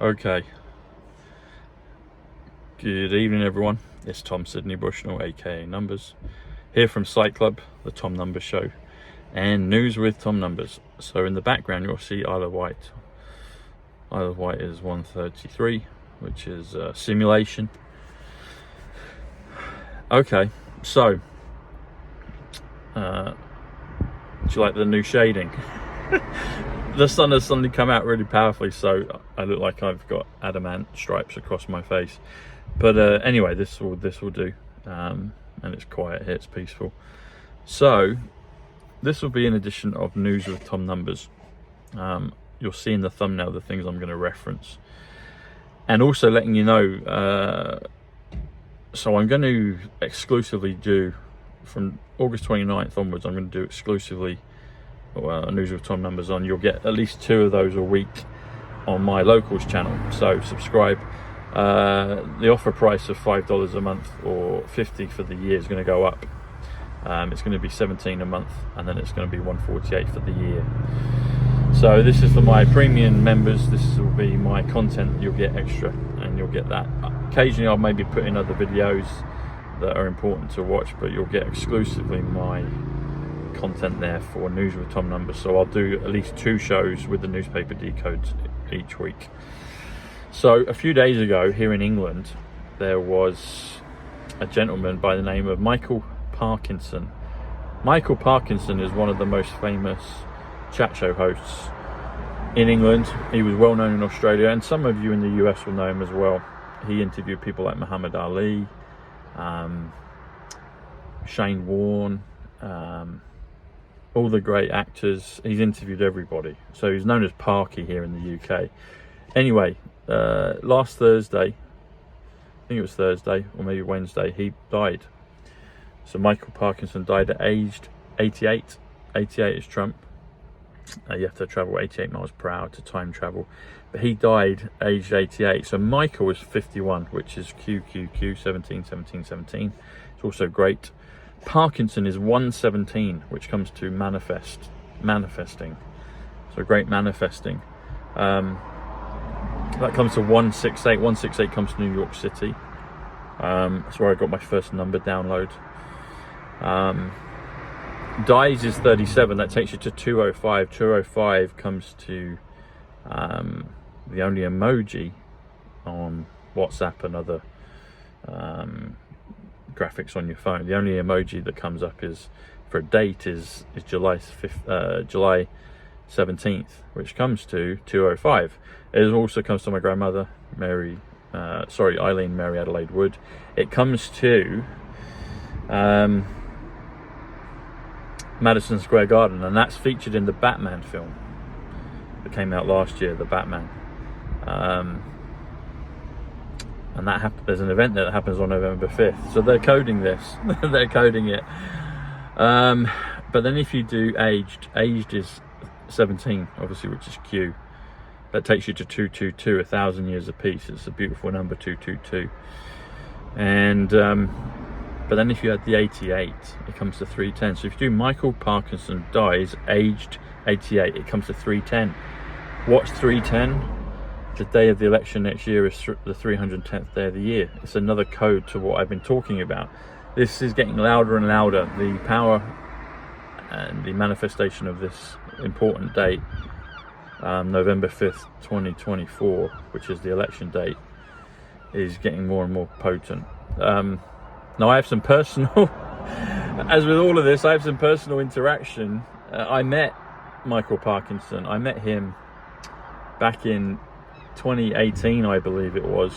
Okay. Good evening, everyone. It's Tom Sydney Bushnell, aka Numbers, here from Psych Club, the Tom Numbers Show, and News with Tom Numbers. So in the background, you'll see Isle of Wight. Isle of Wight is 133, which is simulation. Okay, so do you like the new shading? The sun has suddenly come out really powerfully, so I look like I've got adamant stripes across my face. But anyway, this will do, and it's quiet here, it's peaceful. So this will be an edition of News with Tom Numbers. You'll see in the thumbnail the things I'm going to reference, and also letting you know. So I'm going to exclusively do, from August 29th onwards, I'm going to do exclusively News with Tom Numbers on. You'll get at least 2 of those a week on my locals channel, so subscribe. The offer price of $5 a month or $50 for the year is going to go up. It's going to be $17 a month, and then it's going to be $148 for the year. So this is for my premium members. This will be my content. You'll get extra, and you'll get that. Occasionally I'll maybe put in other videos that are important to watch, but you'll get exclusively my content there for News with Tom Numbers. So I'll do at least 2 shows with the newspaper decodes each week. So a few days ago here in England, there was a gentleman by the name of Michael Parkinson. Michael Parkinson is one of the most famous chat show hosts in England. He was well known in Australia, and some of you in the US will know him as well. He interviewed people like Muhammad Ali, Shane Warne, all the great actors. He's interviewed everybody, so he's known as Parky here in the UK. Anyway, last Thursday, I think it was Thursday or maybe Wednesday, he died. So Michael Parkinson died at aged 88. 88 is Trump. You have to travel 88 miles per hour to time travel, but he died aged 88. So Michael was 51, which is QQQ 17 17 17. It's also great. Parkinson is 117, which comes to manifesting. So great manifesting. That comes to 168. 168 comes to New York City. That's where I got my first number download. Dies is 37. That takes you to 205. 205 comes to the only emoji on WhatsApp and other graphics on your phone. The only emoji that comes up is for a date is July 17th, which comes to 205. It also comes to my grandmother, Eileen Mary Adelaide Wood. It comes to Madison Square Garden, and that's featured in the Batman film that came out last year, the Batman. And that there's an event that happens on November 5th. So they're coding this. They're coding it. But then if you do aged is 17, obviously, which is Q. That takes you to 222, 1,000 years apiece. It's a beautiful number, 222. And but then if you add the 88, it comes to 310. So if you do Michael Parkinson dies aged 88, it comes to 310. What's 310? The day of the election next year is the 310th day of the year. It's another code to what I've been talking about. This is getting louder and louder. The power and the manifestation of this important date, November 5th, 2024, which is the election date, is getting more and more potent. Now I have some personal, as with all of this, I have some personal interaction. I met Michael Parkinson. I met him back in 2018, I believe it was.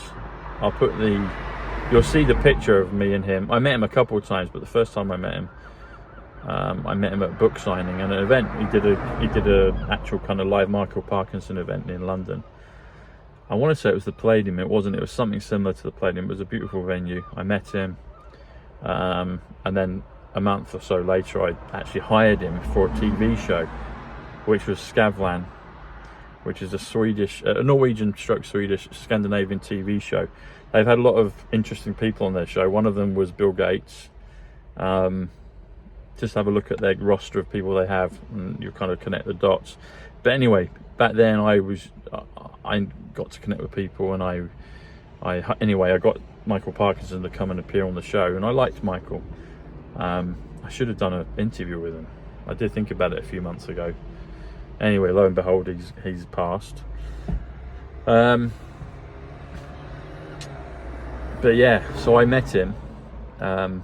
You'll see the picture of me and him. I met him a couple of times, but the first time I met him at a book signing and an event. He did a actual kind of live Michael Parkinson event in London. I want to say it was the Palladium. It wasn't. It was something similar to the Palladium. It was a beautiful venue. I met him, and then a month or so later, I actually hired him for a TV show, which was Skavlan, which is a Norwegian/Swedish Scandinavian TV show. They've had a lot of interesting people on their show. One of them was Bill Gates. Just have a look at their roster of people they have, and you kind of connect the dots. But anyway, back then I I got to connect with people, and anyway, I got Michael Parkinson to come and appear on the show, and I liked Michael. I should have done an interview with him. I did think about it a few months ago. Anyway, lo and behold, he's passed. But yeah, so I met him, and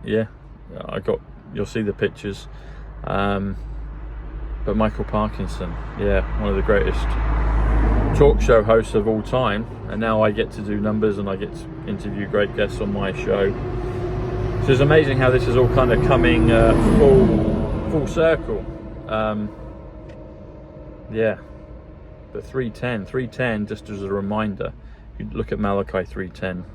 yeah, you'll see the pictures. But Michael Parkinson, yeah, one of the greatest talk show hosts of all time, and now I get to do numbers and I get to interview great guests on my show. So it's amazing how this is all kind of coming full circle. Yeah, but 310, just as a reminder, you look at Malachi 310,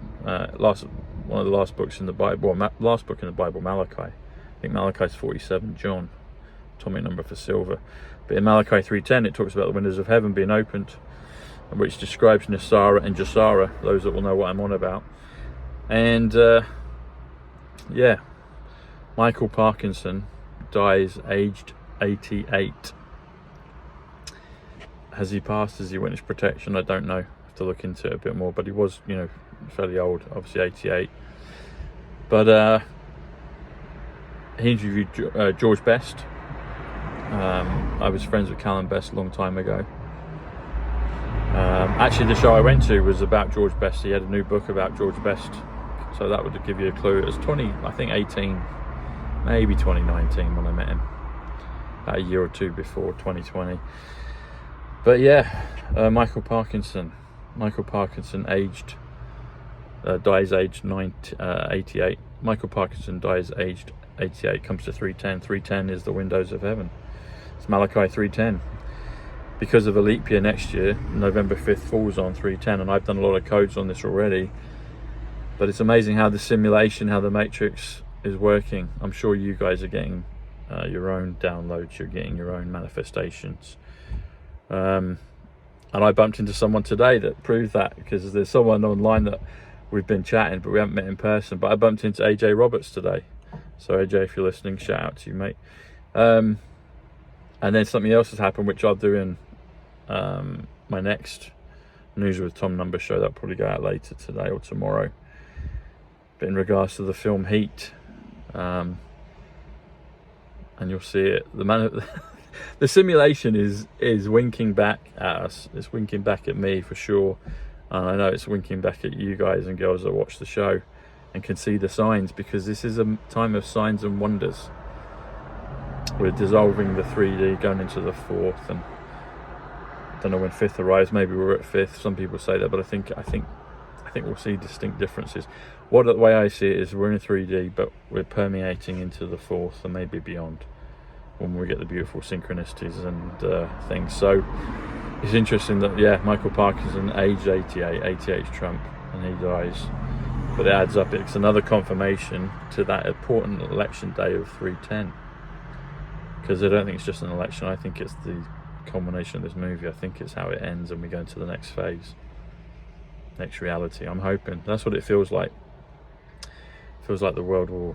one of the last books in the Bible, last book in the Bible, Malachi. I think Malachi's 47, John, atomic number for silver. But in Malachi 3:10, it talks about the windows of heaven being opened, which describes Nisara and Jasara, those that will know what I'm on about. And yeah, Michael Parkinson dies aged 88. Has he passed? Has he witnessed protection? I don't know. I have to look into it a bit more. But he was, fairly old, obviously 88. But he interviewed George Best. I was friends with Callum Best a long time ago. Actually, the show I went to was about George Best. He had a new book about George Best, so that would give you a clue. It was 18, maybe 2019 when I met him, about a year or two before 2020. But yeah, Michael Parkinson dies aged 88. Michael Parkinson dies aged 88, comes to 310. 310 is the windows of heaven. It's Malachi 3:10. Because of a leap year next year, November 5th falls on 3:10, and I've done a lot of codes on this already. But it's amazing how the simulation, how the matrix is working. I'm sure you guys are getting your own downloads, you're getting your own manifestations. And I bumped into someone today that proved that, because there's someone online that we've been chatting, but we haven't met in person. But I bumped into AJ Roberts today. So AJ, if you're listening, shout out to you, mate. And then something else has happened, which I'll do in my next News with Tom number show. That'll probably go out later today or tomorrow. But in regards to the film Heat, and you'll see it, the simulation is winking back at us. It's winking back at me for sure, and I know it's winking back at you guys and girls that watch the show and can see the signs, because this is a time of signs and wonders. We're dissolving the 3D, going into the fourth, and I don't know when fifth arrives. Maybe we're at fifth. Some people say that, but I think we'll see distinct differences. The way I see it is we're in 3D, but we're permeating into the fourth and maybe beyond, when we get the beautiful synchronicities and things. So it's interesting that, yeah, Michael Parkinson, aged 88 Trump, and he dies. But it adds up. It's another confirmation to that important election day of 310. Because I don't think it's just an election. I think it's the culmination of this movie. I think it's how it ends and we go into the next phase, next reality. I'm hoping. That's what it feels like. It feels like the world will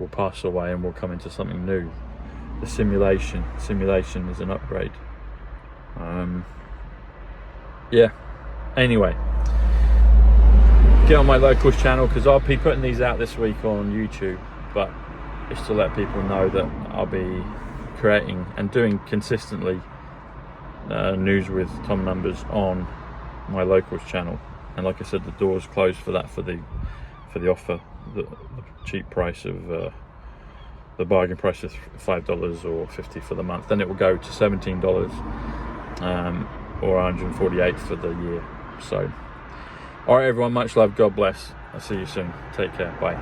pass away and we'll come into something new. The simulation is an upgrade. Yeah. Anyway, get on my locals channel, because I'll be putting these out this week on YouTube, but it's to let people know that I'll be creating and doing consistently News with Tom numbers on my locals channel. And like I said, the door's closed for that, for the offer, the cheap price of the bargain price of $5 or $50 for the month. Then it will go to $17 or $148 for the year. So, all right, everyone, much love, God bless. I'll see you soon. Take care. Bye.